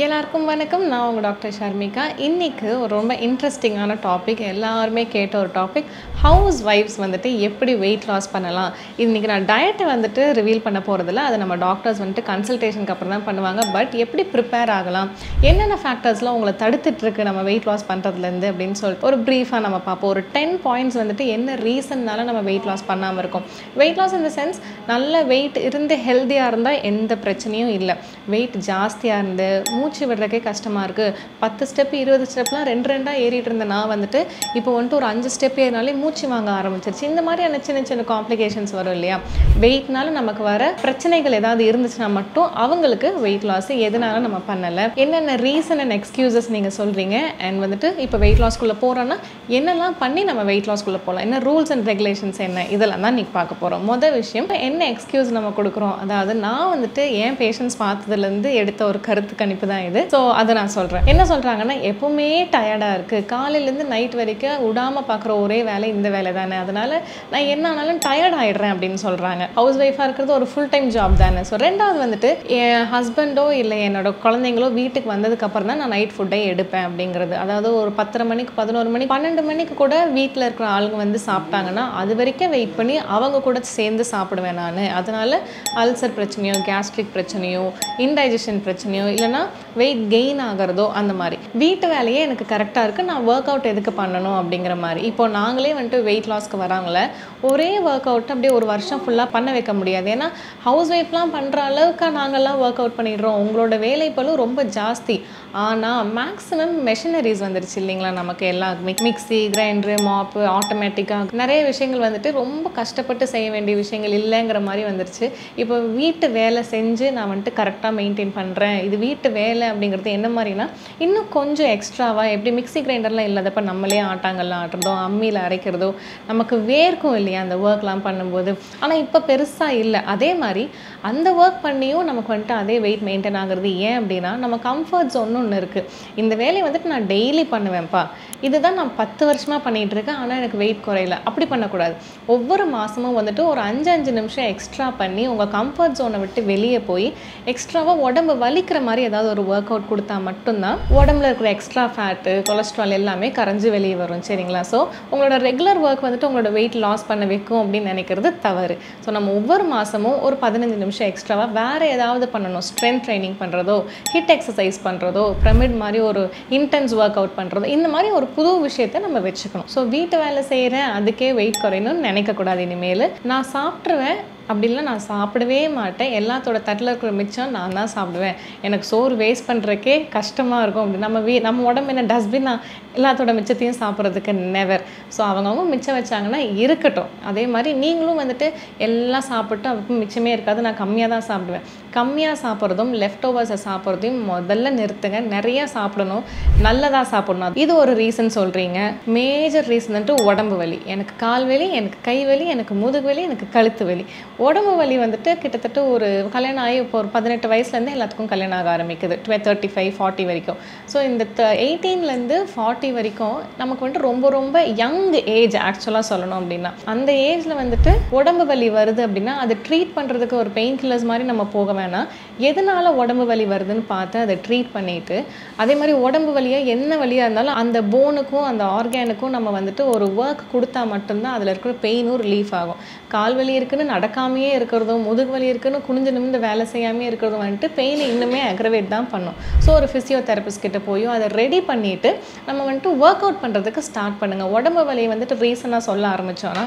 எல்லாருக்கும் வணக்கம். நான் உங்க டாக்டர் ஷர்மிகா. இன்னைக்கு ஒரு ரொம்ப இன்ட்ரெஸ்டிங்கான டாபிக், எல்லாருமே கேட்ட ஒரு டாபிக். ஹவுஸ் வைஃப்ஸ் வந்துட்டு எப்படி வெயிட் லாஸ் பண்ணலாம்? இன்னைக்கு நான் டயட்டை வந்துட்டு ரிவீல் பண்ண போகிறதில்ல, அது நம்ம டாக்டர்ஸ் வந்துட்டு கன்சல்டேஷனுக்கு அப்புறம் தான் பண்ணுவாங்க. பட் எப்படி ப்ரிப்பேர் ஆகலாம், என்னென்ன ஃபேக்டர்ஸ்லாம் உங்களை தடுத்துட்ருக்கு நம்ம வெயிட் லாஸ் பண்ணுறதுலேருந்து அப்படின்னு சொல்லிட்டு ஒரு ப்ரீஃபாக நம்ம பார்ப்போம். ஒரு 10 பாயிண்ட்ஸ் வந்துட்டு என்ன ரீசன்னால நம்ம வெயிட் லாஸ் பண்ணாமல் இருக்கோம். Weight loss in the sense, நல்ல வெயிட் இருந்து ஹெல்த்தியாக இருந்தால் எந்த பிரச்சனையும் இல்லை. வெயிட் ஜாஸ்தியாக இருந்து மூச்சு விடுறதுக்கே கஷ்டமாக இருக்குது, 10 ஸ்டெப் 20 ஸ்டெப்லாம் ரெண்டாக ஏறிட்டு இருந்த நான் வந்துட்டு இப்போ வந்துட்டு ஒரு 5 ஸ்டெப் ஏறினாலே மூச்சு வாங்க ஆரம்பிச்சிருச்சு. இந்த மாதிரியான சின்ன சின்ன காம்ப்ளிகேஷன்ஸ் வரும் இல்லையா? வெயிட்னால நமக்கு வர பிரச்சனைகள் ஏதாவது இருந்துச்சுன்னா மட்டும் அவங்களுக்கு வெயிட் லாஸ் எதனால நம்ம பண்ணலை, என்னென்ன ரீசன் அண்ட் எக்ஸ்கியூசஸ் நீங்கள் சொல்கிறீங்க, அண்ட் வந்துட்டு இப்போ வெயிட் லாஸ்க்குள்ளே போகிறோன்னா என்னெல்லாம் பண்ணி நம்ம வெயிட் லாஸ்க்குள்ளே போகலாம், என்ன ரூல்ஸ் அண்ட் ரெகுலேஷன்ஸ் என்ன, இதெல்லாம் தான் இன்றைக்கி பார்க்க போகிறோம். மொதல் விஷயம், என்ன எக்ஸ்கியூஸ் நம்ம கொடுக்குறோம், அதாவது நான் வந்துட்டு என் பேஷண்ட்ஸ் பார்த்ததுலேருந்து எடுத்த ஒரு கருத்து கணிப்பு தான் இது. ஸோ அதை நான் சொல்கிறேன். என்ன சொல்கிறாங்கன்னா, எப்பவுமே டயர்டாக இருக்குது, காலையிலேருந்து நைட் வரைக்கும் விடாமல் பார்க்குற ஒரே வேலை இந்த வேலை தானே, அதனால் நான் என்ன ஆனாலும் டயர்ட் ஆகிடுறேன் அப்படின்னு சொல்கிறாங்க. ஹவுஸ் ஒய்ஃபாக இருக்கிறது ஒரு ஃபுல் டைம் ஜாப் தானே. ஸோ ரெண்டாவது வந்துட்டு, என் ஹஸ்பண்டோ இல்லை என்னோட குழந்தைங்களோ வீட்டுக்கு வந்ததுக்கப்புறம் தான் நான் நைட் ஃபுட்டை எடுப்பேன் அப்படிங்கிறது. அதாவது ஒரு 10:30 மணிக்கு 11 மணிக்கு 12 மணிக்கு கூட வீட்டில் இருக்கிற ஆளுங்க வந்து சாப்பிட்டாங்கன்னா அது வரைக்கும் வெயிட் பண்ணி அவங்க கூட சேர்ந்து சாப்பிடுவேன் நான். அதனால் அல்சர் பிரச்சனையோ, கேஸ்ட்ரிக் பிரச்சனையோ, இன்டைஜஷன் பிரச்சனையோ, இல்லைனா வெயிட் கெயின் ஆகிறதோ, அந்த மாதிரி வீட்டு வேலையே எனக்கு கரெக்டாக இருக்குது, நான் ஒர்க் அவுட் எதுக்கு பண்ணணும் அப்படிங்கிற மாதிரி. இப்போ நாங்களே வந்துட்டு வெயிட் லாஸ்க்கு வராங்களே, ஒரே ஒர்க் அவுட் அப்படியே ஒரு வருஷம் ஃபுல்லாக பண்ண வைக்க முடியாது. ஏன்னா ஹவுஸ் ஒய்ஃப்லாம் பண்ணுற அளவுக்கு நாங்கள்லாம் ஒர்க் அவுட் பண்ணிடுறோம். உங்களோட வேலைப்பளு ரொம்ப ஜாஸ்தி. ஆனால் மேக்ஸிமம் மெஷினரிஸ் வந்துருச்சு இல்லைங்களா நமக்கு எல்லாருக்குமே. மிக்ஸி, கிரைண்டரு, மாப்பு, ஆட்டோமேட்டிக்காக நிறைய விஷயங்கள் வந்துட்டு ரொம்ப கஷ்டப்பட்டு செய்ய வேண்டிய விஷயங்கள் இல்லைங்கிற மாதிரி வந்துருச்சு. இப்போ வீட்டு வேலை செஞ்சு நான் வந்துட்டு கரெக்டாக மெயின்டைன் பண்ணுறேன், இது வீட்டு வேலை அப்படிங்கிறது என்ன மாதிரினா இன்னும் கொஞ்சம் எக்ஸ்ட்ராவாக, எப்படி மிக்ஸி கிரைண்டர்லாம் இல்லாதப்ப நம்மளே ஆட்டாங்கல்லாம் ஆட்டுறதோ அம்மியில் அரைக்கிறதோ நமக்கு வேர்க்கும் இல்லையா அந்த ஒர்க்லாம் பண்ணும்போது. ஆனால் இப்போ பெருசாக இல்லை. அதே மாதிரி அந்த ஒர்க் பண்ணியும் நமக்கு வந்துட்டு அதே வெயிட் மெயின்டைன் ஆகுறது. ஏன் அப்படின்னா, நம்ம கம்ஃபர்ட் ஜோன் ஒன்று இருக்குது. இந்த வேலையை வந்துட்டு நான் டெய்லி பண்ணுவேன்ப்பா, இதுதான் நான் 10 வருஷமாக பண்ணிகிட்டு இருக்கேன், ஆனால் எனக்கு வெயிட் குறையல, அப்படி பண்ணக்கூடாது. ஒவ்வொரு மாதமும் வந்துட்டு ஒரு 5 நிமிஷம் எக்ஸ்ட்ரா பண்ணி உங்கள் கம்ஃபர்ட் ஜோனை விட்டு வெளியே போய் எக்ஸ்ட்ராவாக உடம்பு வலிக்கிற மாதிரி ஏதாவது ஒரு ஒர்க் அவுட் கொடுத்தா மட்டும்தான் உடம்புல இருக்கிற எக்ஸ்ட்ரா ஃபேட்டு, கொலஸ்ட்ரால் எல்லாமே கரைஞ்சி வெளியே வரும். சரிங்களா? ஸோ உங்களோட ரெகுலர் ஒர்க் வந்துட்டு உங்களோட வெயிட் லாஸ் பண்ண வைக்கும் அப்படின்னு நினைக்கிறது தவறு. ஸோ நம்ம ஒவ்வொரு மாதமும் ஒரு 15 நிமிஷம் எக்ஸ்ட்ராவாக வேறு ஏதாவது பண்ணணும். ஸ்ட்ரென்த் ட்ரைனிங் பண்ணுறதோ, ஹிட் எக்ஸசைஸ் பண்ணுறதோ, பிரமிட் மாதிரி ஒரு இன்டென்ஸ் ஒர்க் அவுட் பண்ணுறதோ, இந்த மாதிரி ஒரு புது விஷயத்தை நம்ம வச்சுக்கணும். ஸோ வீட்டு வேலை செய்கிறேன் அதுக்கே வெயிட் குறையணும்னு நினைக்கக்கூடாது. இனிமேல் நான் சாப்பிட்ருவேன் அப்படின்லாம் நான் சாப்பிடவே மாட்டேன், எல்லாத்தோட தட்டில் இருக்கிற மிச்சம் நான் தான் சாப்பிடுவேன், எனக்கு சோறு வேஸ்ட் பண்ணுறக்கே கஷ்டமாக இருக்கும் அப்படி. நம்ம உடம்பு என்ன டஸ்ட்பின், நான் எல்லாத்தோட மிச்சத்தையும் சாப்பிட்றதுக்கு நெவர். ஸோ அவங்கவுங்க மிச்சம் வச்சாங்கன்னா இருக்கட்டும். அதே மாதிரி நீங்களும் வந்துட்டு எல்லாம் சாப்பிட்டு அப்போ மிச்சமே இருக்காது, நான் கம்மியாக தான் சாப்பிடுவேன். கம்மியாக சாப்பிட்றதும் லெஃப்ட் ஓவர்ஸை சாப்பிட்றதையும் முதல்ல நிறுத்துங்க. நிறையா சாப்பிடணும், நல்லதாக சாப்பிடணும். இது ஒரு ரீசன் சொல்கிறீங்க. மேஜர் ரீசன் வந்துட்டு உடம்பு வலி. எனக்கு கால் வலி, எனக்கு கை வலி, எனக்கு முதுகு வலி, எனக்கு கழுத்து வலி. உடம்பு வலி வந்துட்டு கிட்டத்தட்ட ஒரு கல்யாணம் ஆகி இப்போ ஒரு 18 வயசுலேருந்து எல்லாத்துக்கும் கல்யாணம் ஆக ஆரம்பிக்குது, 35 40 வரைக்கும். ஸோ இந்த 18லேருந்து 40 வரைக்கும் நமக்கு வந்துட்டு ரொம்ப ரொம்ப யங் ஏஜ். ஆக்சுவலாக சொல்லணும் அப்படின்னா அந்த ஏஜில் வந்துட்டு உடம்பு வலி வருது அப்படின்னா அதை ட்ரீட் பண்ணுறதுக்கு ஒரு பெயின் கில்லர்ஸ் மாதிரி நம்ம போக வேணாம். எதனால உடம்பு வலி வருதுன்னு பார்த்து அதை ட்ரீட் பண்ணிவிட்டு, அதே மாதிரி உடம்பு வலியாக என்ன வலியாக இருந்தாலும் அந்த போனுக்கும் அந்த ஆர்கானுக்கும் நம்ம வந்துட்டு ஒரு ஒர்க் கொடுத்தா மட்டும்தான் அதில் இருக்கிற பெயினும் ரிலீஃப் ஆகும். கால் வலி இருக்குன்னு நடக்காமையே இருக்கிறதும், முதுகு வலி இருக்குன்னு குனிஞ்சு நிமிந்து வேலை செய்யாமே இருக்கிறதும் வந்துட்டு பெயினை இன்னுமே அக்ரவேட் தான் பண்ணும். ஸோ ஒரு ஃபிசியோதெரபிஸ்ட் கிட்ட போயும் அதை ரெடி பண்ணிவிட்டு நம்ம வந்துட்டு ஒர்க் அவுட் பண்ணுறதுக்கு ஸ்டார்ட் பண்ணுங்கள். உடம்பு வலியை வந்துட்டு ரீசனாக சொல்ல ஆரம்பித்தோன்னா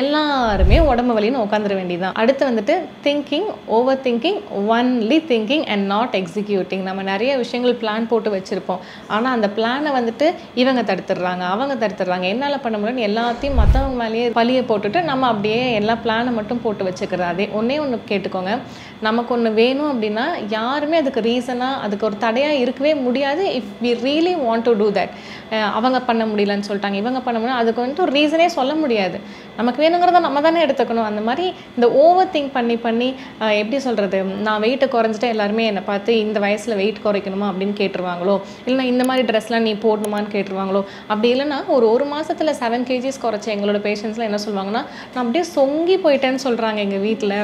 எல்லாருமே உடம்பு வலின்னு உட்காந்துட வேண்டியதான். அடுத்து வந்துட்டு thinking, over thinking, only thinking and not executing. நம்ம நிறைய விஷயங்கள் பிளான் போட்டு வச்சுருப்போம், ஆனால் அந்த பிளானை வந்துட்டு இவங்க தடுத்துடுறாங்க, அவங்க தடுத்துடுறாங்க, என்னால் பண்ண முடியும்னு எல்லாத்தையும் மற்றவங்க மேலேயே பழியை போட்டுட்டு நம்ம அப்படியே எல்லா பிளானை மட்டும் போட்டு வச்சுக்கிறது. அதே ஒன்று கேட்டுக்கோங்க, நமக்கு ஒன்று வேணும் அப்படின்னா யாருமே அதுக்கு ரீசனாக, அதுக்கு ஒரு தடையாக இருக்கவே முடியாது. If we really want to do that. அவங்க பண்ண முடியலன்னு சொல்லிட்டாங்க, இவங்க பண்ண முடியல, அதுக்கு வந்துட்டு ஒரு ரீசனே சொல்ல முடியாது. நமக்கு வேணுங்கிறத நம்ம தானே எடுத்துக்கணும். அந்த மாதிரி இந்த ஓவர் திங்க் பண்ணி எப்படி சொல்கிறது, நான் வெயிட்டை குறைஞ்சிட்டு எல்லாருமே என்னை பார்த்து இந்த வயசில் வெயிட் குறைக்கணுமா அப்படின்னு கேட்டுருவாங்களோ, இல்லைனா இந்த மாதிரி ட்ரெஸ்லாம் நீ போடணுமான்னு கேட்டுருவாங்களோ. அப்படி இல்லைனா ஒரு மாதத்தில் 7 kgs குறைச்ச எங்களோட பேஷண்ட்ஸ்லாம் என்ன சொல்லுவாங்கன்னா, நான் அப்படியே சொங்கி போயிட்டேன்னு சொல்கிறாங்க எங்கள் வீட்டில்.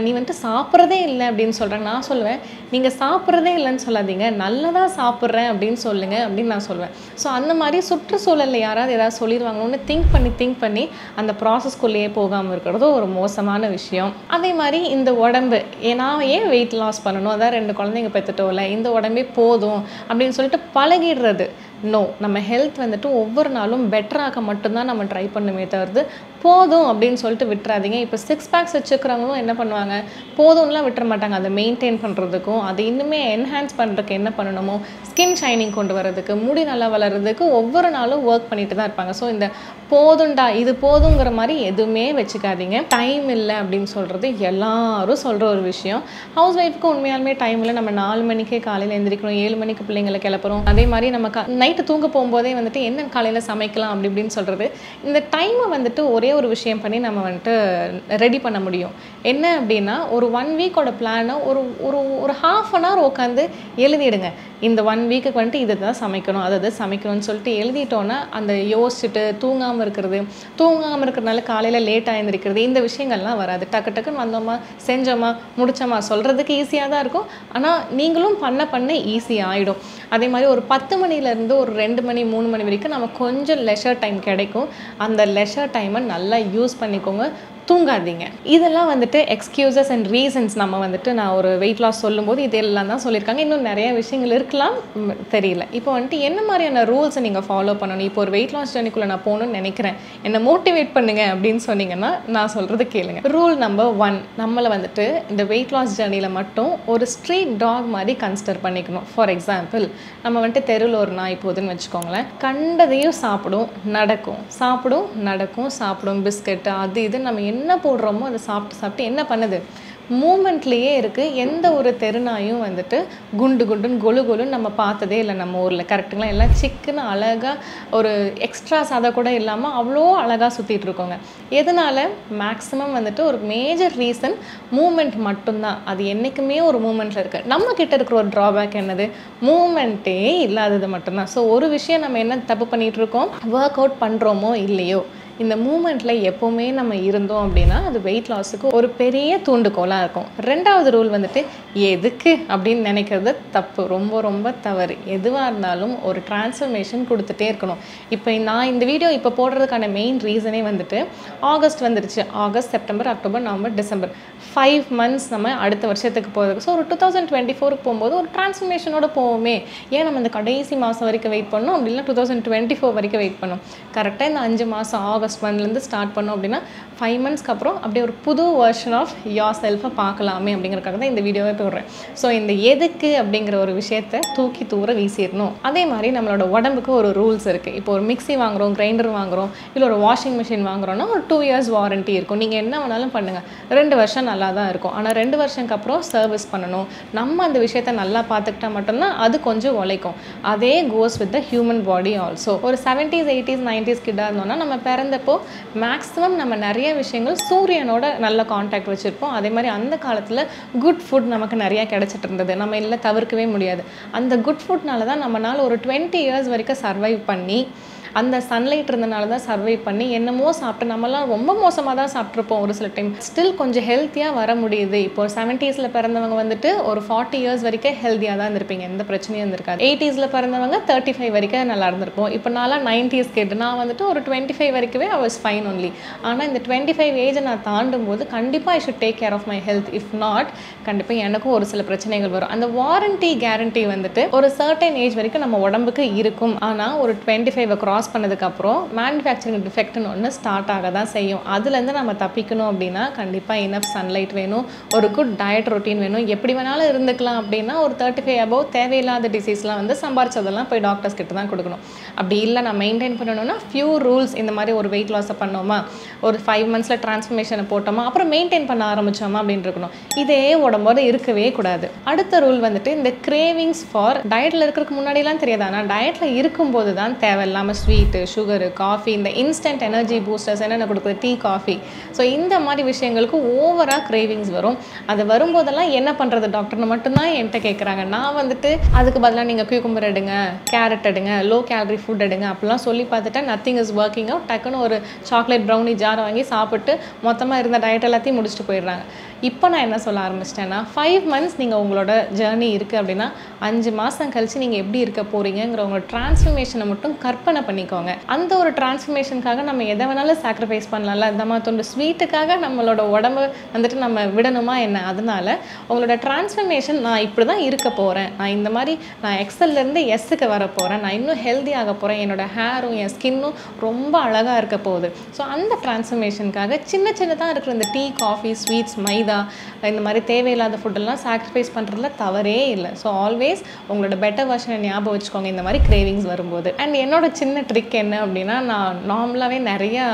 நீ வந்துட்டு சாப்பிட்ற சாப்பிட்றதே இல்லை அப்படின்னு சொல்கிறாங்க. நான் சொல்லுவேன், நீங்கள் சாப்பிட்றதே இல்லைன்னு சொல்லாதீங்க, நல்லதாக சாப்பிட்றேன் அப்படின்னு சொல்லுங்கள் அப்படின்னு நான் சொல்லுவேன். ஸோ அந்த மாதிரி சுற்றுச்சூழலில் யாராவது ஏதாவது சொல்லிடுவாங்கன்னு திங்க் பண்ணி அந்த ப்ராசஸ்க்குள்ளேயே போகாமல் இருக்கிறது ஒரு மோசமான விஷயம். அதே மாதிரி இந்த உடம்பு நான் ஏன் வெயிட் லாஸ் பண்ணணும், அதான் 2 குழந்தைங்க பெற்றுட்டோம்ல, இந்த உடம்பே போதும் அப்படின்னு சொல்லிட்டு பழகிடுறது. நோ, நம்ம ஹெல்த் வந்துட்டு ஒவ்வொரு நாளும் பெட்டராக மட்டும்தான் நம்ம ட்ரை பண்ணுமே தவிர்த்து போதும் அப்படின்னு சொல்லிட்டு விட்டுறாதீங்க. இப்போ 6 பேக்ஸ் வச்சுக்கிறவங்களும் என்ன பண்ணுவாங்க, போதும்லாம் விட்டுற மாட்டாங்க. அதை மெயின்டைன் பண்ணுறதுக்கும் அதை இன்னுமே என்ஹான்ஸ் பண்ணுறதுக்கு என்ன பண்ணணுமோ, ஸ்கின் ஷைனிங் கொண்டு வரதுக்கு, முடி நல்லா வளர்கிறதுக்கு ஒவ்வொரு நாளும் ஒர்க் பண்ணிட்டு தான் இருப்பாங்க. ஸோ இந்த போதும்டா இது போதுங்கிற மாதிரி எதுவுமே வச்சுக்காதீங்க. டைம் இல்லை அப்படின்னு சொல்கிறது எல்லாரும் சொல்கிற ஒரு விஷயம். ஹவுஸ் ஒய்ஃப்க்கு உண்மையாலுமே டைம் இல்லை. நம்ம 4 மணிக்கே காலையில் எழுந்திரிக்கணும், 7 மணிக்கு பிள்ளைங்களை கிளப்புறோம். அதே மாதிரி நம்ம நைட்டு தூங்க போகும்போதே வந்துட்டு என்ன காலையில் சமைக்கலாம் அப்படி இப்படின்னு சொல்கிறது. இந்த டைமை வந்துட்டு ஒரே ஒரு விஷயம் பண்ணி நம்ம வந்துட்டு ரெடி பண்ண முடியும். என்ன அப்படின்னா, ஒரு 1 வீக்கோட பிளானை ஒரு ஹாஃப் அன் ஹவர் உட்காந்து எழுதிடுங்க. இந்த 1 வீக்குக்கு வந்துட்டு இதை தான் சமைக்கணும், அதை சமைக்கணும்னு சொல்லிட்டு எழுதிட்டோன்னா அந்த யோசிச்சுட்டு தூங்காமல் இருக்கிறதுனால காலையில் லேட்டாக எழுந்திரிக்கிறது, இந்த விஷயங்கள்லாம் வராது. டக்குன்னு வந்தோமா, செஞ்சோமா, முடிச்சோமா சொல்கிறதுக்கு ஈஸியாக தான் இருக்கும். ஆனால் நீங்களும் பண்ண ஈஸியாக ஆகிடும். அதே மாதிரி ஒரு 10 மணிலேருந்து ஒரு 2 மணி 3 மணி வரைக்கும் நம்ம கொஞ்சம் லெஷர் டைம் கிடைக்கும். அந்த லெஷர் டைமை நல்லா யூஸ் பண்ணிக்கோங்க. தூங்காதீங்க. இதெல்லாம் வந்துட்டு எக்ஸ்கியூசஸ் அண்ட் ரீசன்ஸ். நம்ம வந்துட்டு நான் ஒரு வெயிட் லாஸ் சொல்லும்போது இதெல்லாம் தான் சொல்லியிருக்காங்க. இன்னும் நிறைய விஷயங்கள் இருக்கலாம், தெரியல. இப்போ வந்துட்டு என்ன மாதிரியான ரூல்ஸை நீங்கள் ஃபாலோ பண்ணணும். இப்போ ஒரு வெயிட் லாஸ் ஜர்னிக்குள்ளே நான் போகணும்னு நினைக்கிறேன், என்னை மோட்டிவேட் பண்ணுங்க அப்படின்னு சொன்னீங்கன்னா நான் சொல்கிறது கேளுங்க. ரூல் நம்பர் 1, நம்மளை வந்துட்டு இந்த வெயிட் லாஸ் ஜர்னியில் மட்டும் ஒரு ஸ்ட்ரீட் டாக் மாதிரி கன்சிடர் பண்ணிக்கணும். ஃபார் எக்ஸாம்பிள், நம்ம வந்துட்டு தெருவில் ஒரு நாய் போகுதுன்னு வச்சுக்கோங்களேன். கண்டதையும் சாப்பிடும், நடக்கும், பிஸ்கெட்டு அது இது நம்ம என்ன போடுறோமோ அதை சாப்பிட்டு என்ன பண்ணுது, மூமெண்ட்லேயே இருக்குது. எந்த ஒரு தெருநாயும் வந்துட்டு குண்டுன்னு கொலுன்னு நம்ம பார்த்ததே இல்லை நம்ம ஊரில். கரெக்டுங்களா? எல்லாம் சிக்குன்னு அழகாக ஒரு எக்ஸ்ட்ராஸ் அதை கூட இல்லாமல் அவ்வளோ அழகாக சுற்றிட்டு இருக்கோங்க. எதனால்? மேக்ஸிமம் வந்துட்டு ஒரு மேஜர் ரீசன் மூமெண்ட் மட்டும்தான். அது என்றைக்குமே ஒரு மூமெண்ட்டில் இருக்குது. நம்ம கிட்ட இருக்கிற ஒரு ட்ராபேக் என்னது, மூமெண்ட்டே இல்லாதது மட்டும்தான். ஸோ ஒரு விஷயம் நம்ம என்ன தப்பு பண்ணிகிட்ருக்கோம், ஒர்க் அவுட் பண்ணுறோமோ இல்லையோ, இந்த மூமெண்ட்டில் எப்போவுமே நம்ம இருந்தோம் அப்படின்னா அது வெயிட் லாஸுக்கு ஒரு பெரிய தூண்டுகோலாக இருக்கும். 2வது ரூல் வந்துட்டு எதுக்கு அப்படின்னு நினைக்கிறது தப்பு, ரொம்ப தவறு. எதுவாக இருந்தாலும் ஒரு டிரான்ஸ்ஃபர்மேஷன் கொடுத்துட்டே இருக்கணும். இப்போ நான் இந்த வீடியோ இப்போ போடுறதுக்கான மெயின் ரீசனே வந்துட்டு ஆகஸ்ட் வந்துருச்சு. August, September, October, November, December 5 months நம்ம அடுத்த வருஷத்துக்கு போகிறதுக்கு. ஸோ ஒரு 2024க்கு போகும்போது ஒரு டிரான்ஸ்ஃபர்மேஷனோட போவோமே. ஏன் நம்ம இந்த கடைசி மாதம் வரைக்கும் வெயிட் பண்ணணும், அப்படின்னா 2024 வரைக்கும் வெயிட் பண்ணோம். கரெக்டாக இந்த 5 மாதம் ஆகஸ்ட் 1 ஸ்டார்ட் பண்ணோம் அப்படின்னா 5 monthsக்கு அப்புறம் அப்படியே ஒரு புது வெர்ஷன் ஆஃப் யோர் செல்ஃபை பார்க்கலாமே அப்படிங்கிறதுக்காக தான் இந்த வீடியோவே போடுறேன். ஸோ இந்த எதுக்கு அப்படிங்கிற ஒரு விஷயத்தை தூக்கி தூர வீசிடணும். அதே மாதிரி நம்மளோட உடம்புக்கு ஒரு ரூல்ஸ் இருக்குது. இப்போ ஒரு மிக்ஸி வாங்குகிறோம், கிரைண்டர் வாங்குகிறோம், இல்லை ஒரு வாஷிங் மிஷின் வாங்குகிறோன்னா ஒரு 2 years வாரண்ட்டி இருக்கும். நீங்கள் என்ன வேணாலும் பண்ணுங்கள், 2 வருஷம் நல்லா தான் இருக்கும். ஆனால் 2 வருஷத்துக்கு அப்புறம் சர்வீஸ் பண்ணணும். நம்ம அந்த விஷயத்தை நல்லா பார்த்துக்கிட்டா மட்டும்தான் அது கொஞ்சம் உழைக்கும். அதே goes with the human body also. ஒரு 70s 80s 90s கிட்டாக இருந்தோம்னா நம்ம பிறந்தப்போ மேக்ஸிமம் நம்ம நிறைய விஷயங்கள் சூரியனோட நல்ல கான்டாக்ட் வச்சுருப்போம். அதே மாதிரி அந்த காலத்தில் குட் ஃபுட் நமக்கு நிறையா கிடச்சிட்டு இருந்தது, நம்ம இல்லை தவிர்க்கவே முடியாது. அந்த குட் ஃபுட்னால தான் நம்மளால் ஒரு 20 years வரைக்கும் சர்வைவ் பண்ணி, அந்த சன்லைட் இருந்தனால தான் சர்வை பண்ணி என்னமோ சாப்பிட்டு நம்மளாம் ரொம்ப மோசமாக தான் சாப்பிட்ருப்போம் ஒரு சில டைம். ஸ்டில் கொஞ்சம் ஹெல்த்தியாக வர முடியுது. இப்போ 70sல பிறந்தவங்க வந்துட்டு ஒரு 40 years வரைக்கும் ஹெல்த்தியாக தான் இருந்திருப்பீங்க, எந்த பிரச்சனையும் இருந்திருக்காது. 80sல பிறந்தவங்க 35 வரைக்கும் நல்லா இருந்திருப்போம். இப்போ நான்லாம் 90s கேட்டு நான் வந்துட்டு ஒரு 25 வரைக்குமே I was fine only. ஆனால் இந்த 25 ஏஜை நான் தாண்டும் போது கண்டிப்பாக I should take care of my health. If not கண்டிப்பாக எனக்கும் ஒரு சில பிரச்சனைகள் வரும். அந்த வாரண்டி கேரண்டி வந்துட்டு ஒரு சர்டன் ஏஜ் வரைக்கும் நம்ம உடம்புக்கு இருக்கும். ஆனால் ஒரு 25 கிராஸ் பண்ணதுக்கப்புறம் மேனுஃபேக்சரிங் டிஃபெக்ட்னு ஒன்று ஸ்டார்ட் ஆக தான் செய்யும். அதுலேருந்து நம்ம தப்பிக்கணும் அப்படின்னா கண்டிப்பாக இனஃப் சன்லைட் வேணும், ஒரு குட் டயட் ரொட்டீன் வேணும். எப்படி வேணாலும் இருந்துக்கலாம் அப்படின்னா ஒரு 35 above தேவையில்லாத டிசீஸ்லாம் வந்து சம்பாரிச்சதெல்லாம் போய் டாக்டர்ஸ் கிட்ட தான் கொடுக்கணும். அப்படி இல்லை நான் மெயின்டைன் பண்ணணும்னா ஃபியூ ரூல்ஸ். இந்த மாதிரி ஒரு வெயிட் லாஸை பண்ணோமா, ஒரு 5 monthsல டிரான்ஸ்ஃபர்மேஷனை போட்டோமா, அப்புறம் மெயின்டைன் பண்ண ஆரம்பிச்சோமா அப்படின்னு இருக்கணும். இதே உடம்போடு இருக்கவே கூடாது. அடுத்த ரூல் வந்துட்டு இந்த கிரேவிங்ஸ் ஃபார் டயட்டில் இருக்கிறதுக்கு முன்னாடிலாம் தெரியாது, ஆனால் டயட்டில் இருக்கும்போது தான் தேவையில்லாமல் ஸ்வீட்டு, சுகரு, காஃபி, இந்த இன்ஸ்டன்ட் எனர்ஜி பூஸ்டர்ஸ் என்னென்ன கொடுக்குது, டீ, காஃபி. ஸோ இந்த மாதிரி விஷயங்களுக்கு ஓவராக கிரேவிங்ஸ் வரும். அது வரும்போதெல்லாம் என்ன பண்ணுறது டாக்டர்னு மட்டும்தான் என்கிட்ட கேட்குறாங்க. நான் வந்துட்டு அதுக்கு பதிலாக நீங்கள் கியூக்கம்பர் எடுங்க, கேரட் எடுங்க, லோ கேலரி ஃபுட் எடுங்க அப்படிலாம் சொல்லி பார்த்துட்டா நத்திங் இஸ் ஒர்க்கிங் அவுட். டக்குன்னு ஒரு சாக்லேட் ப்ரௌனி ஜாரை வாங்கி சாப்பிட்டு மொத்தமாக இருந்த டயட் எல்லாத்தையும் முடிச்சுட்டு போயிடுறாங்க. இப்போ நான் என்ன சொல்ல ஆரம்பிச்சிட்டேன்னா 5 மந்த்ஸ் நீங்கள் உங்களோட ஜேர்னி இருக்குது அப்படின்னா 5 மாதம் கழிச்சு நீங்கள் எப்படி இருக்க போகிறீங்கிற உங்களோட டிரான்ஸ்ஃபர்மேஷனை மட்டும் கற்பனை பண்ணிக்கோங்க. அந்த ஒரு டிரான்ஸ்ஃபர்மேஷனுக்காக நம்ம எதை வேணாலும் சாக்ரிஃபைஸ் பண்ணலாம்ல. இந்த மாதிரி ஸ்வீட்டுக்காக நம்மளோட உடம்பு வந்துட்டு நம்ம விடணுமா என்ன? அதனால உங்களோட டிரான்ஸ்ஃபர்மேஷன் நான் இப்படி தான் இருக்க போகிறேன், நான் இந்த மாதிரி நான் எக்ஸல்லேருந்து எஸ்ஸுக்கு வர போகிறேன், நான் இன்னும் ஹெல்த்தியாக போகிறேன், என்னோட ஹேரும் என் ஸ்கின்னும் ரொம்ப அழகாக இருக்க போகுது. ஸோ அந்த டிரான்ஸ்ஃபர்மேஷனுக்காக சின்னதாக இருக்கிற இந்த டீ, காஃபி, ஸ்வீட்ஸ், மைதா இந்த மாதிரி தேவையில்லாத ஃபுட்டெல்லாம் சாக்ரிஃபைஸ் பண்ணுறதுல தவறே இல்லை. ஸோ ஆல்வேஸ் உங்களோட பெட்டர் வெர்ஷனை ஞாபகம் வச்சுக்கோங்க இந்த மாதிரி கிரேவிங்ஸ் வரும்போது. அண்ட் என்னோட சின்ன ட்ரிக் என்ன அப்படின்னா, நான் நார்மலாகவே நிறையா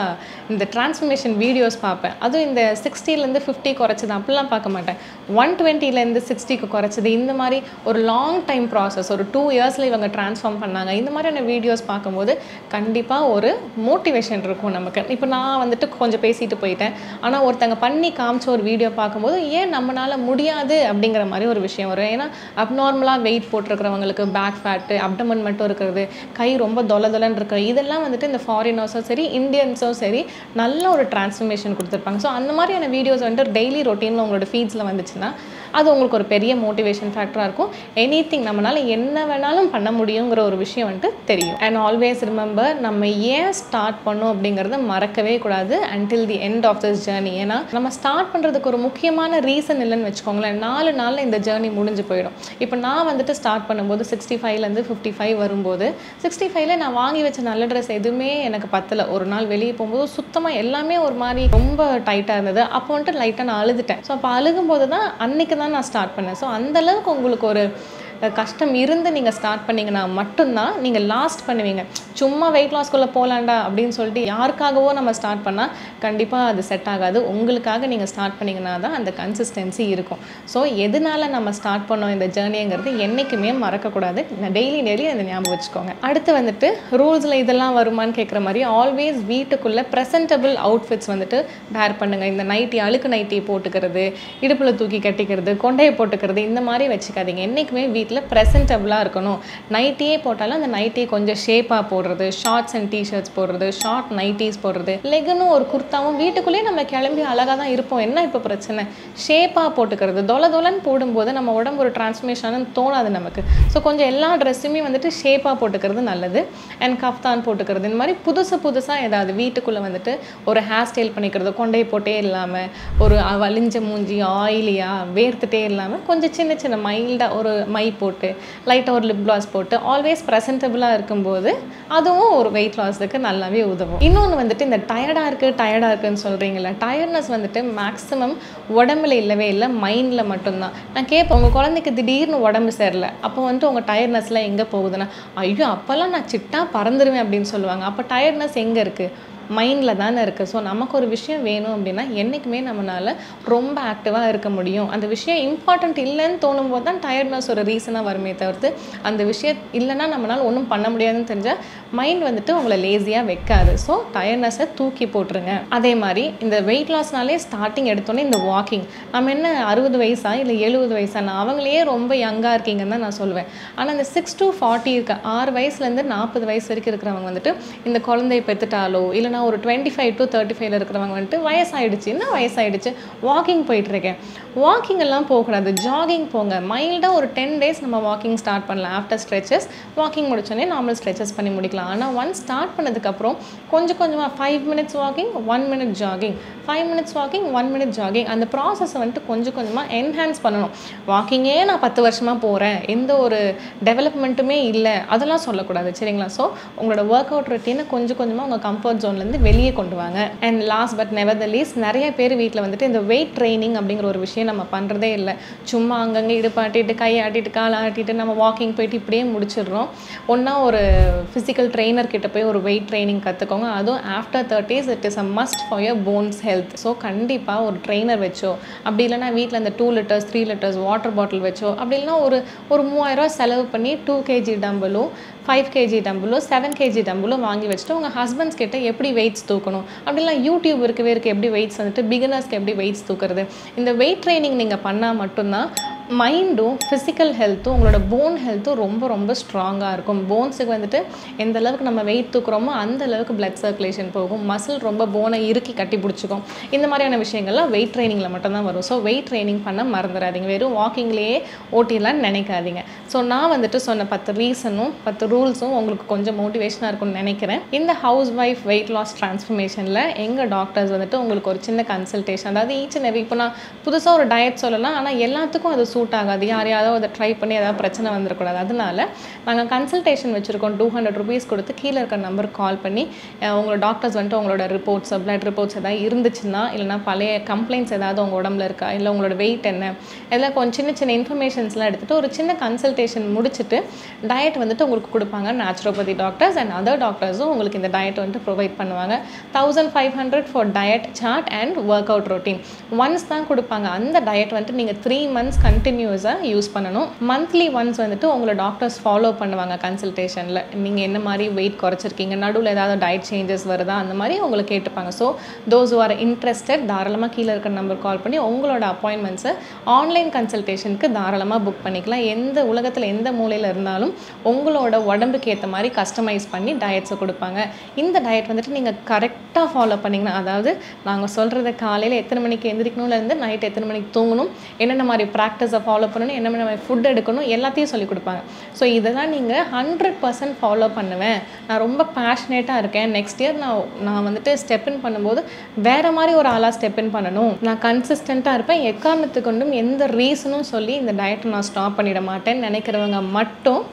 இந்த டிரான்ஸ்ஃபர்மேஷன் வீடியோஸ் பார்ப்பேன். அதுவும் இந்த 60லேருந்து 50 குறைச்சது அப்படிலாம் பார்க்க மாட்டேன். 120லேருந்து 60க்கு குறைச்சது, இந்த மாதிரி ஒரு லாங் டைம் ப்ராசஸ், ஒரு 2 இயர்ஸில் இவங்க ட்ரான்ஸ்ஃபார்ம் பண்ணாங்க, இந்த மாதிரியான வீடியோஸ் பார்க்கும்போது கண்டிப்பாக ஒரு மோட்டிவேஷன் இருக்கும் நமக்கு. இப்போ நான் வந்துட்டு கொஞ்சம் பேசிட்டு போயிட்டேன், ஆனால் ஒருத்தங்க பண்ணி காமிச்ச ஒரு வீடியோ பார்க்கும்போது ஏன் நம்மளால் முடியாது அப்படிங்கிற மாதிரி ஒரு விஷயம் வரும். ஏன்னா அப்நார்மலாக வெயிட் போட்டிருக்கிறவங்களுக்கு பேக் ஃபேட்டு, அப்டமன் மட்டும் இருக்கிறது, கை ரொம்ப தொலைன்னு இருக்கிற, இதெல்லாம் வந்துட்டு இந்த ஃபாரினர்ஸும் சரி இந்தியன்ஸும் சரி நல்ல ஒரு டிரான்ஸ்ஃபர்மேஷன் கொடுத்துருப்பாங்க. ஸோ அந்த மாதிரியான வீடியோஸ் வந்துட்டு டெய்லி ரொட்டீனில் உங்களோட ஃபீட்ஸில் வந்துச்சுன்னா அது உங்களுக்கு ஒரு பெரிய மோட்டிவேஷன் ஃபேக்டராக இருக்கும். எனிதிங் நம்மளால் என்ன வேணாலும் பண்ண முடியுங்கிற ஒரு விஷயம் வந்துட்டு தெரியும். அண்ட் ஆல்வேஸ் ரிமெம்பர், நம்ம ஏன் ஸ்டார்ட் பண்ணோம் அப்படிங்கிறத மறக்கவே கூடாது until the end of this journey. ஏன்னா நம்ம ஸ்டார்ட் பண்ணுறதுக்கு ஒரு முக்கியமான ரீசன் இல்லைன்னு வச்சுக்கோங்களேன், 4 நாளில் இந்த ஜேர்னி முடிஞ்சு போயிடும். இப்போ நான் வந்துட்டு ஸ்டார்ட் பண்ணும்போது 65லேருந்து 55 வரும்போது 65ல் நான் வாங்கி வச்ச நல்ல ட்ரெஸ் எதுவுமே எனக்கு பத்தலை. ஒரு நாள் வெளியே போகும்போது சுத்தமாக எல்லாமே ஒரு மாதிரி ரொம்ப டைட்டாக இருந்தது. அப்போ வந்துட்டு லைட்டாக நான் அழுதுட்டேன். ஸோ அப்போ அழுகும்போது தான் அன்றைக்கி தான் நான் ஸ்டார்ட் பண்ணேன். ஸோ அந்தளவுக்கு உங்களுக்கு ஒரு கஷ்டம் இருந்து நீங்கள் ஸ்டார்ட் பண்ணிங்கன்னா மட்டும்தான் நீங்கள் லாஸ்ட் பண்ணுவீங்க. சும்மா வெயிட் லாஸ்க்குள்ளே போகலாண்டா அப்படின்னு சொல்லிட்டு யாருக்காகவோ நம்ம ஸ்டார்ட் பண்ணால் கண்டிப்பாக அது செட் ஆகாது. உங்களுக்காக நீங்கள் ஸ்டார்ட் பண்ணிங்கன்னா தான் அந்த கன்சிஸ்டன்சி இருக்கும். ஸோ எதனால நம்ம ஸ்டார்ட் பண்ணோம் இந்த ஜேர்னிங்கிறது என்றைக்குமே மறக்கக்கூடாது. டெய்லி அந்த ஞாபகம் வச்சுக்கோங்க. அடுத்து வந்துட்டு ரூல்ஸில் இதெல்லாம் வருமானு கேட்குற மாதிரி ஆல்வேஸ் வீட்டுக்குள்ளே ப்ரெசென்டபிள் அவுட்ஃபிட்ஸ் வந்துட்டு வேர் பண்ணுங்கள். இந்த நைட்டி, அழுக்கு நைட்டி போட்டுக்கிறது, இடுப்பில் தூக்கி கட்டிக்கிறது, கொண்டையை போட்டுக்கிறது, இந்த மாதிரி வச்சுக்காதீங்க. என்றைக்குமே ப்ரெசென்டபிளாக இருக்கணும். நைட்டியே போட்டாலும் அந்த நைட்டி கொஞ்சம் ஷேப்பாக போடுறது, ஷார்ட்ஸ் அண்ட் டிஷர்ட்ஸ் போடுறது, ஷார்ட் நைட்டிஸ் போடுறது, லெகனும் ஒரு குர்த்தாவும் வீட்டுக்குள்ளேயே நம்ம கிளம்பி அழகாக தான் இருப்போம். என்ன இப்போ பிரச்சனை? ஷேப்பாக போட்டுக்கிறது, தொலைன்னு போடும்போது நம்ம உடம்பு ஒரு டிரான்ஸ்ஃபர்மேஷன் தோணாது நமக்கு. ஸோ கொஞ்சம் எல்லா ட்ரெஸ்ஸுமே வந்துட்டு ஷேப்பாக போட்டுக்கிறது நல்லது. அண்ட் கஃப்தான் போட்டுக்கிறது, இந்த மாதிரி புதுசாக ஏதாவது வீட்டுக்குள்ளே வந்துட்டு ஒரு ஹேர் ஸ்டைல் பண்ணிக்கிறது, கொண்டை போட்டே இல்லாமல், ஒரு வலிஞ்ச மூஞ்சி ஆயிலியாக வேர்த்துட்டே இல்லாமல் கொஞ்சம் சின்ன மைல்டாக ஒரு மை போட்டு லைட்டாக ஒரு லிப் கிளாஸ் போட்டு ஆல்வேஸ் ப்ரெசென்டபிளாக இருக்கும்போது அதுவும் ஒரு வெயிட் லாஸுக்கு நல்லாவே உதவும். இன்னொன்று வந்துட்டு இந்த டயர்டாக இருக்குன்னு சொல்கிறீங்களா, டயர்ட்னஸ் வந்துட்டு மேக்ஸிமம் உடம்புல இல்லவே இல்லை, மைண்டில் மட்டும்தான். நான் கேட்பேன், உங்கள் குழந்தைக்கு திடீர்னு உடம்பு சரியில்லை, அப்போ வந்துட்டு உங்கள் டயர்ட்னஸ்லாம் எங்கே போகுதுன்னா, ஐயோ அப்போல்லாம் நான் சிட்டா பறந்துடுவேன் அப்படின்னு சொல்லுவாங்க. அப்போ டயர்ட்னஸ் எங்கே இருக்குது? மைண்டில் தானே இருக்குது. ஸோ நமக்கு ஒரு விஷயம் வேணும் அப்படின்னா என்றைக்குமே நம்மளால் ரொம்ப ஆக்டிவாக இருக்க முடியும். அந்த விஷயம் இம்பார்ட்டண்ட் இல்லைன்னு தோணும் போது தான் டயர்ட்னஸ் ஒரு ரீசனாக வருமே தவிர்த்து, அந்த விஷயம் இல்லைன்னா நம்மளால் ஒன்றும் பண்ண முடியாதுன்னு தெரிஞ்சால் மைண்ட் வந்துட்டு உங்களை லேசியாக வைக்காது. ஸோ டயர்ட்னஸை தூக்கி போட்டுருங்க. அதே மாதிரி இந்த வெயிட் லாஸ்னாலே ஸ்டார்டிங் எடுத்தோன்னே இந்த வாக்கிங், நம்ம என்ன 60 வயசா இல்லை 70 வயசா, நான் அவங்களையே ரொம்ப யங்காக இருக்கீங்கன்னு தான் நான் சொல்லுவேன். ஆனால் இந்த 6 to 40 இருக்க 6 வயசுலேருந்து 40 வயசு வரைக்கும் இருக்கிறவங்க வந்துட்டு இந்த குழந்தைய பெற்றுட்டாலோ இல்லைனா ஒரு 25 to 35 இருக்கிறவங்க வந்துட்டு வயசாயிடுச்சு வாக்கிங் போயிட்டுருக்கேன், வாக்கிங் எல்லாம் போகக்கூடாது, ஜாகிங் போங்க. மைல்டாக ஒரு 10 days நம்ம வாக்கிங் ஸ்டார்ட் பண்ணலாம். ஆஃப்டர் ஸ்ட்ரெச்சஸ் வாக்கிங் முடிச்சோடனே நார்மல் ஸ்ட்ரெச்சஸ் பண்ணி முடிக்கலாம். ஆனால் ஒன்ஸ் ஸ்டார்ட் பண்ணதுக்கப்புறம் கொஞ்சமாக 5 minutes walking, 1 minute jogging, 5 minutes walking, 1 minute jogging, அந்த ப்ராசஸை வந்துட்டு கொஞ்சமாக என்ஹான்ஸ் பண்ணணும். வாக்கிங்கே நான் 10 வருஷமாக போகிறேன், எந்த ஒரு டெவலப்மெண்ட்டுமே இல்லை, அதெல்லாம் சொல்லக்கூடாது, சரிங்களா? ஸோ உங்களோட ஒர்க் அவுட் ரொட்டீனை கொஞ்சமாக உங்கள் கம்ஃபர்ட் ஜோன்லேருந்து வெளியே கொண்டு வாங்க. And last but never the least, நிறைய பேர் வீட்டில் வந்துட்டு இந்த வெயிட் ட்ரைனிங் அப்படிங்கிற ஒரு விஷயம் நம்ம பண்ணுறதே இல்லை. சும்மா அங்கங்கே இடுப்பாட்டிட்டு கையாட்டிட்டு காலாட்டிட்டு நம்ம வாக்கிங் போயிட்டு இப்படியே முடிச்சிடுறோம். ஒன்றா ஒரு ஃபிசிக்கல் ட்ரெயினர் கிட்ட போய் ஒரு வெயிட் ட்ரைனிங் கற்றுக்கோங்க. அதுவும் after 30s it is a must for your bones health. So கண்டிப்பாக ஒரு ட்ரெயினர் வச்சோ, அப்படி இல்லைனா வீட்டில் அந்த 2 liters 3 liters வாட்டர் பாட்டில் வச்சோ, அப்படி இல்லைனா ஒரு 3000 செலவு பண்ணி 2 kg டம்பிளும் 5 kg டம்பிளும் 7 kg டம்பிளும் வாங்கி வச்சுட்டு உங்கள் ஹஸ்பண்ட்ஸ் கிட்ட எப்படி வெயிட்ஸ் தூக்கணும், அப்படிலாம் யூடியூப் இருக்கவே எப்படி வெயிட்ஸ் வந்துட்டு பிகினர்ஸ்க்கு எப்படி வெயிட்ஸ் தூக்குறது, இந்த வெயிட் ட்ரைனிங் நீங்கள் பண்ணால் மட்டும்தான் மைண்டும் ஃபிசிக்கல் ஹெல்த்தும் உங்களோட போன் ஹெல்த்தும் ரொம்ப ரொம்ப ஸ்ட்ராங்காக இருக்கும். போன்ஸுக்கு வந்துட்டு எந்த அளவுக்கு நம்ம வெயிட் தூக்குறோமோ அந்த அளவுக்கு பிளட் சர்க்குலேஷன் போகும். மசில் ரொம்ப போனை இறுக்கி கட்டி பிடிச்சிக்கும். இந்த மாதிரியான விஷயங்கள்லாம் வெயிட் ட்ரைனிங்கில் மட்டும்தான் வரும். ஸோ வெயிட் ட்ரைனிங் பண்ண மறந்துடாதீங்க. வெறும் வாக்கிங்லேயே ஓட்டிடலான்னு நினைக்காதீங்க. ஸோ நான் வந்துட்டு சொன்ன 10 ரீசனும் 10 ரூல்ஸும் உங்களுக்கு கொஞ்சம் மோட்டிவேஷனாக இருக்கும்னு நினைக்கிறேன். இந்த ஹவுஸ் ஒய்ஃப் வெயிட் லாஸ் ட்ரான்ஸ்ஃபர்மேஷனில் எங்கள் டாக்டர்ஸ் வந்துட்டு உங்களுக்கு ஒரு சின்ன கன்சல்டேஷன், அதாவது ஈச் அண்ட் எவ்ரி, இப்போ நான் புதுசாக ஒரு டயட் சொல்லலாம், ஆனால் எல்லாத்துக்கும் அது சூட் ஆகாது. யாரையாவது அதை ட்ரை பண்ணி ஏதாவது பிரச்சனை வந்துடக்கூடாது. அதனால நாங்கள் கன்சல்டேஷன் வச்சுருக்கோம். 200 rupees கொடுத்து கீழே இருக்க நம்பருக்கு கால் பண்ணி உங்களோட டாக்டர்ஸ் வந்துட்டு உங்களோட ரிப்போர்ட்ஸ், பிளட் ரிப்போர்ட்ஸ் ஏதாவது இருந்துச்சுன்னா, இல்லைனா பழைய கம்ப்ளைண்ட்ஸ் ஏதாவது உங்கள் உடம்புல இருக்கா, இல்லை உங்களோட வெயிட் என்ன, இதெல்லாம் கொஞ்சம் சின்ன சின்ன இன்ஃபர்மேஷன்ஸ்லாம் எடுத்துகிட்டு ஒரு சின்ன கன்சல்டேஷன் முடிச்சுட்டு டயட் வந்துட்டு உங்களுக்கு கொடுப்பாங்க. நேச்சுரோபதி டாக்டர்ஸ் அண்ட் அதர் டாக்டர்ஸும் உங்களுக்கு இந்த டயட் வந்துட்டு ப்ரொவைட் பண்ணுவாங்க. 1500 for diet chart and work out routine once தான் கொடுப்பாங்க. அந்த டயட் வந்துட்டு நீங்கள் 3 months கண்டினியூஸாக யூஸ் பண்ணணும். மந்த்லி ஒன்ஸ் வந்துட்டு உங்களை டாக்டர்ஸ் ஃபாலோ பண்ணுவாங்க கன்சல்டேஷனில். நீங்கள் என்ன மாதிரி வெயிட் குறைச்சிருக்கீங்க, நடுவில் ஏதாவது டயட் சேஞ்சஸ் வருதா, அந்த மாதிரி உங்களை கேட்டுப்பாங்க. So those who are interested தாராளமாக கீழே இருக்கிற நம்பர் கால் பண்ணி உங்களோட அப்பாயின்மெண்ட்ஸை ஆன்லைன் கன்சல்டேஷனுக்கு தாராளமாக புக் பண்ணிக்கலாம். எந்த உலகத்தில் எந்த மூலையில் இருந்தாலும் உங்களோட உடம்புக்கு ஏற்ற மாதிரி கஸ்டமைஸ் பண்ணி டயட்ஸை கொடுப்பாங்க. இந்த டயட் வந்துட்டு நீங்கள் கரெக்டாக ஃபாலோ பண்ணிங்கன்னா, அதாவது நாங்கள் சொல்கிறத காலையில் எத்தனை மணிக்கு எந்திரிக்கணும்லேருந்து நைட் எத்தனை மணிக்கு தூங்கணும், என்னென்ன மாதிரி ப்ராக்டிஸை ஃபாலோ பண்ணணும், என்ன மாதிரி ஃபுட் எடுக்கணும், எல்லாத்தையும் சொல்லிக் கொடுப்பாங்க. ஸோ இதெல்லாம் நீங்கள் 100% ஃபாலோ பண்ணுவேன், நான் ரொம்ப பேஷனேட்டாக இருக்கேன், நெக்ஸ்ட் இயர் நான் வந்துட்டு ஸ்டெப் இன் பண்ணும்போது வேறு மாதிரி ஒரு ஆளாக ஸ்டெப் இன் பண்ணணும், நான் கன்சிஸ்டண்ட்டாக இருப்பேன், எக்காரணத்துக்கு கொண்டும் எந்த ரீசனும் சொல்லி இந்த டயட்டை நான் ஸ்டாப் பண்ணிட மாட்டேன்னு நினைக்கிறவங்க மட்டும்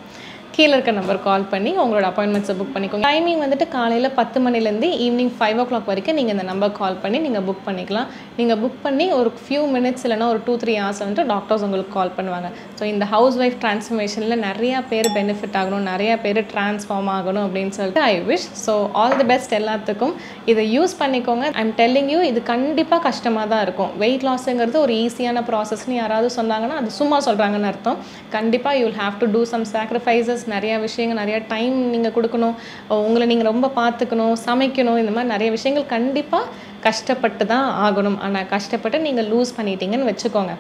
கீழே இருக்க நம்பர் கால் பண்ணி உங்களோட அப்பாயின்மெண்ட்ஸை புக் பண்ணிக்கோங்க. டைமிங் வந்துட்டு காலையில் 10 மணிலேருந்து ஈவினிங் 5 o'clock வரைக்கும் நீங்கள் இந்த நம்பர் கால் பண்ணி நீங்கள் புக் பண்ணிக்கலாம். நீங்கள் புக் பண்ணி ஒரு ஃபியூ மினிட்ஸ் இல்லைனா ஒரு 2-3 hours வந்துட்டு டாக்டர்ஸ் உங்களுக்கு கால் பண்ணுவாங்க. ஸோ இந்த ஹவுஸ் ஒய்ஃப் ட்ரான்ஸ்ஃபர்மேஷனில் நிறையா பேர் பெனிஃபிட் ஆகணும், நிறையா பேர் ட்ரான்ஸ்ஃபார்ம் ஆகணும் அப்படின்னு சொல்லிட்டு I wish. So all the best எல்லாத்துக்கும். இதை யூஸ் பண்ணிக்கோங்க. ஐம் டெல்லிங் யூ, இது கண்டிப்பாக கஷ்டமாக தான் இருக்கும். வெயிட் லாஸுங்கிறது ஒரு ஈஸியான ப்ராசஸ்ன்னு யாராவது சொன்னாங்கன்னா அது சும்மா சொல்கிறாங்கன்னு அர்த்தம். கண்டிப்பாக you will have to do some sacrifices. நிறையா விஷயங்கள், நிறையா டைம் நீங்கள் கொடுக்கணும், உங்களை நீங்கள் ரொம்ப பார்த்துக்கணும், சமைக்கணும், இந்த மாதிரி நிறைய விஷயங்கள் கண்டிப்பாக கஷ்டப்பட்டு தான் ஆகணும். ஆனால் கஷ்டப்பட்டு நீங்கள் லூஸ் பண்ணிட்டீங்கன்னு வச்சுக்கோங்க,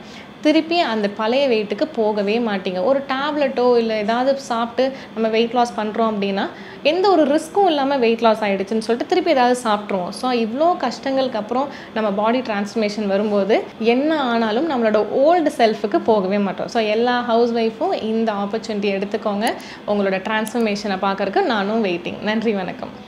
திருப்பி அந்த பழைய வெயிட்டுக்கு போகவே மாட்டீங்க. ஒரு டேப்லெட்டோ இல்லை ஏதாவது சாப்பிட்டு நம்ம வெயிட் லாஸ் பண்ணுறோம் அப்படின்னா எந்த ஒரு ரிஸ்க்கும் இல்லாமல் வெயிட் லாஸ் ஆகிடுச்சுன்னு சொல்லிட்டு திருப்பி ஏதாவது சாப்பிட்ருவோம். ஸோ இவ்வளோ கஷ்டங்களுக்கு அப்புறம் நம்ம பாடி டிரான்ஸ்ஃபர்மேஷன் வரும்போது என்ன ஆனாலும் நம்மளோட ஓல்டு செல்ஃபுக்கு போகவே மாட்டோம். ஸோ எல்லா ஹவுஸ் ஒய்ஃபும் இந்த ஆப்பர்ச்சுனிட்டி எடுத்துக்கோங்க. உங்களோட டிரான்ஸ்ஃபர்மேஷனை பார்க்கறதுக்கு நானும் வெயிட்டிங். நன்றி, வணக்கம்.